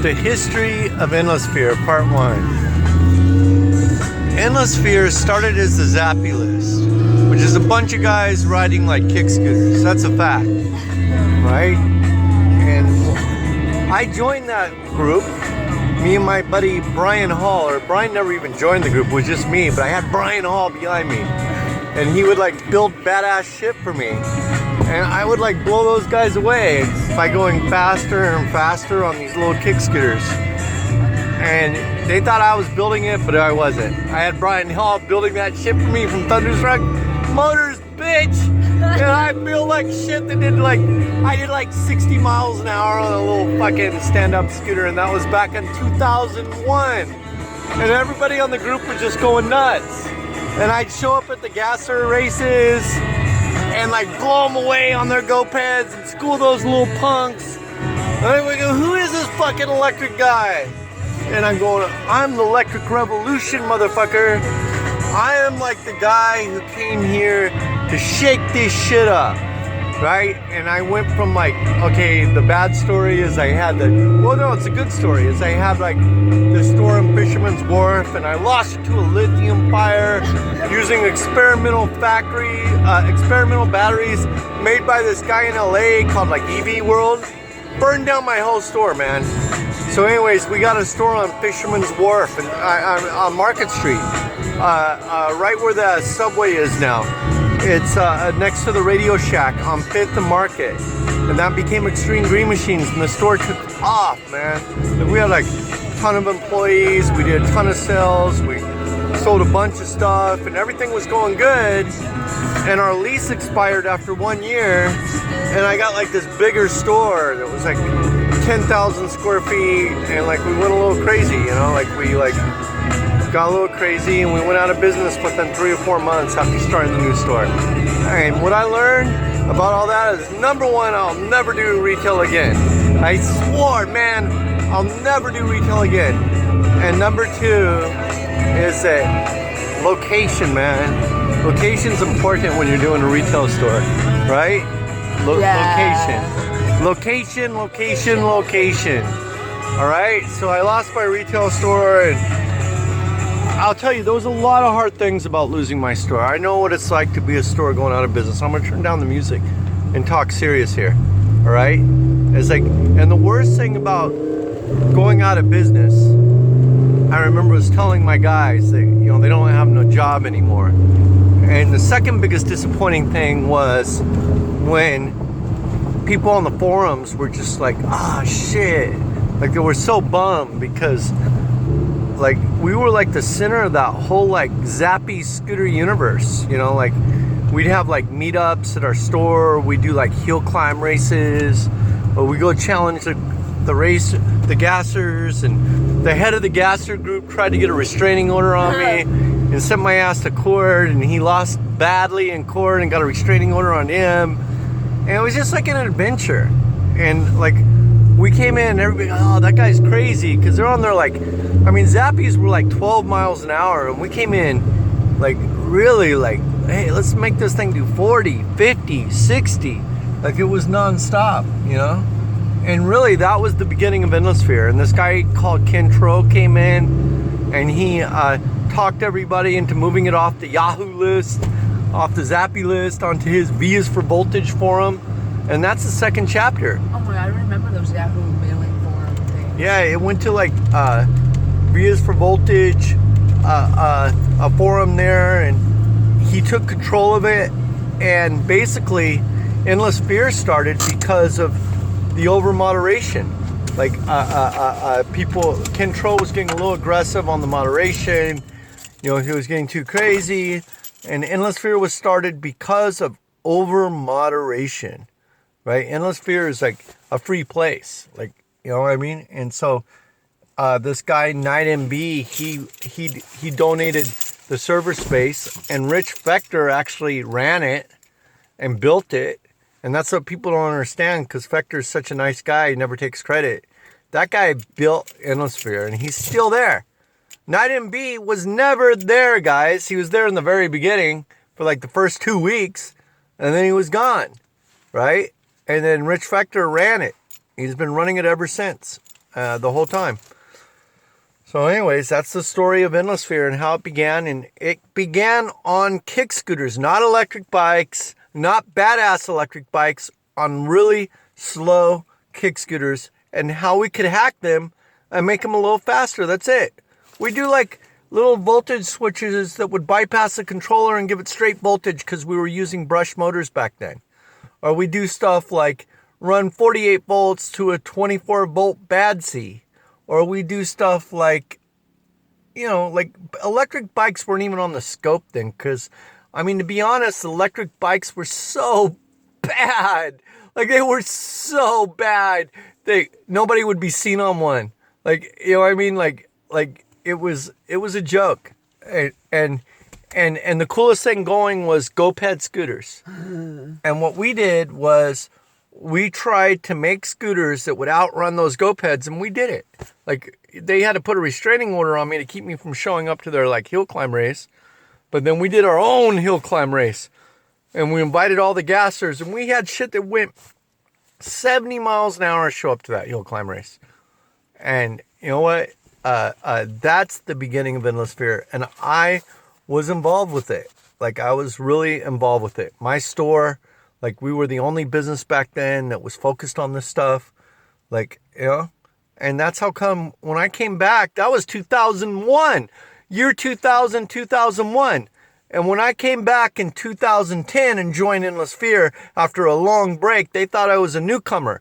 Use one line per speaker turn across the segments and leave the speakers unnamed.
The History of Endless Fear, Part 1. Endless Fear started as the Zappy List, which is a bunch of guys riding like kick scooters. That's a fact, right? And I joined that group, me and my buddy Brian Hall, or Brian never even joined the group, it was just me, but I had Brian Hall behind me. And he would like build badass shit for me. And I would like blow those guys away by going faster and faster on these little kick scooters. And they thought I was building it, but I wasn't. I had Brian Hall building that shit for me from Thunderstruck Motors, bitch! And I built like shit that I did like 60 miles an hour on a little fucking stand-up scooter, and that was back in 2001. And everybody on the group was just going nuts. And I'd show up at the gasser races and like blow them away on their go-pads and school those little punks. And I would go, who is this fucking electric guy? And I'm going, I'm the electric revolution, motherfucker. I am like the guy who came here to shake this shit up, right? And I went from like, okay, the bad story is I had it's a good story, is I had like the store in Fisherman's Wharf, and I lost it to a lithium fire using experimental batteries made by this guy in LA called like EV World. Burned down my whole store, man. So anyways, we got a store on Fisherman's Wharf and on Market Street, right where the subway is now. It's next to the Radio Shack on 5th and Market. And that became Extreme Green Machines, and the store took off, man. And we had like a ton of employees, we did a ton of sales, we sold a bunch of stuff, and everything was going good. And our lease expired after 1 year, and I got like this bigger store that was like 10,000 square feet, and like we went a little crazy, you know, like we like got a little crazy, and we went out of business within 3 or 4 months after starting the new store. And what I learned about all that is, number one, I'll never do retail again. I swore, man, I'll never do retail again. And number two is that location, man. Location's important when you're doing a retail store, right? Location. Location. All right, so I lost my retail store, and I'll tell you, there was a lot of hard things about losing my store. I know what it's like to be a store going out of business. I'm gonna turn down the music and talk serious here, all right? It's like, and the worst thing about going out of business, I remember was telling my guys that, you know, they don't have no job anymore. And the second biggest disappointing thing was when people on the forums were just like, shit. Like they were so bummed because like we were like the center of that whole like zappy scooter universe, you know, like we'd have like meetups at our store, we do like hill climb races, or we go challenge the gassers, and the head of the gasser group tried to get a restraining order on me and sent my ass to court, and he lost badly in court and got a restraining order on him. And it was just like an adventure. And like we came in and everybody, that guy's crazy, because they're on there like, I mean, Zappies were like 12 miles an hour, and we came in like really like, hey, let's make this thing do 40, 50, 60. Like it was nonstop, you know? And really that was the beginning of Endless Fear. And this guy called Ken Tro came in, and he talked everybody into moving it off the Yahoo list, off the Zappy list, onto his V is for Voltage forum. And that's the second chapter.
Oh my God, I remember those Yahoo mailing forum things.
Yeah, it went to like V is for Voltage, a forum there, and he took control of it. And basically, Endless Fear started because of the over moderation. Like people, Ken Tro was getting a little aggressive on the moderation. You know, he was getting too crazy. And Endless Fear was started because of over moderation, right? Endless Fear is like a free place, like, you know what I mean? And so this guy NightMB, he donated the server space, and Rich Fector actually ran it and built it. And that's what people don't understand, because Fector is such a nice guy, he never takes credit. That guy built Endless Fear, and he's still there. NightMB was never there, guys. He was there in the very beginning for like the first 2 weeks, and then he was gone, right? And then Rich Fector ran it. He's been running it ever since. the whole time. So anyways, that's the story of Endless Fear and how it began. And it began on kick scooters, not electric bikes, not badass electric bikes, on really slow kick scooters, and how we could hack them and make them a little faster. That's it. We do like little voltage switches that would bypass the controller and give it straight voltage because we were using brush motors back then. Or we do stuff like run 48 volts to a 24 volt bad C. Or we do stuff like, like electric bikes weren't even on the scope then. Because, I mean, to be honest, electric bikes were so bad. Like, they were so bad. Nobody would be seen on one. Like, you know what I mean? Like it was a joke. And the coolest thing going was GoPed scooters. And what we did was we tried to make scooters that would outrun those GoPeds, and we did it. Like, they had to put a restraining order on me to keep me from showing up to their like hill climb race. But then we did our own hill climb race, and we invited all the gassers, and we had shit that went 70 miles an hour to show up to that hill climb race. And you know what? That's the beginning of Endless Fear, and I was involved with it. Like, I was really involved with it. My store, like, we were the only business back then that was focused on this stuff. Like, and that's how come when I came back, that was 2001, year 2000, 2001. And when I came back in 2010 and joined Endless Fear after a long break, they thought I was a newcomer,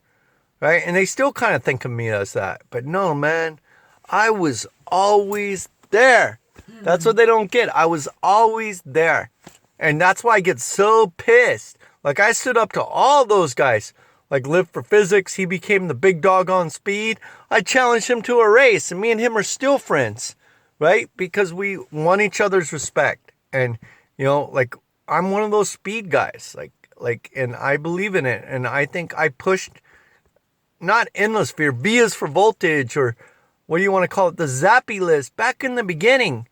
right? And they still kind of think of me as that. But no, man, I was always there. That's what they don't get. I was always there. And that's why I get so pissed. Like, I stood up to all those guys. Like, Live for Physics, he became the big dog on speed. I challenged him to a race, and me and him are still friends, right? Because we won each other's respect. And, like, I'm one of those speed guys. Like, and I believe in it. And I think I pushed, not Endless Fear, V is for voltage, or what do you want to call it? The Zappy list back in the beginning.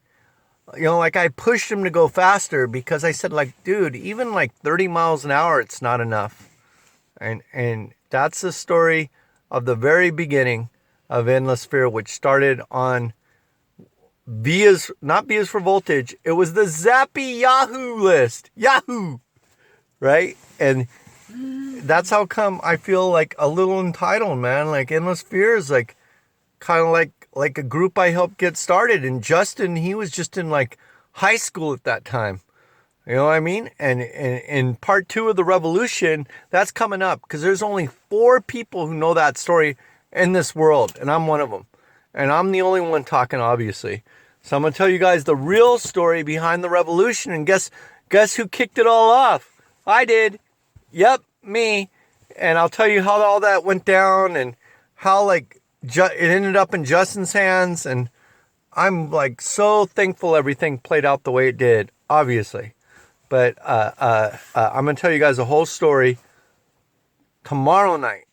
Like, I pushed him to go faster because I said, like, dude, even like 30 miles an hour, it's not enough. And that's the story of the very beginning of Endless Fear, which started on not V is for voltage. It was the Zappy Yahoo list. Yahoo! Right? And that's how come I feel like a little entitled, man. Like, Endless Fear is like kind of like a group I helped get started. And Justin, he was just in like high school at that time. You know what I mean? And in part 2 of the revolution, that's coming up because there's only 4 people who know that story in this world. And I'm one of them. And I'm the only one talking, obviously. So I'm going to tell you guys the real story behind the revolution. And guess who kicked it all off? I did. Yep, me. And I'll tell you how all that went down and how like it ended up in Justin's hands. And I'm like so thankful everything played out the way it did, obviously. But I'm going to tell you guys a whole story tomorrow night.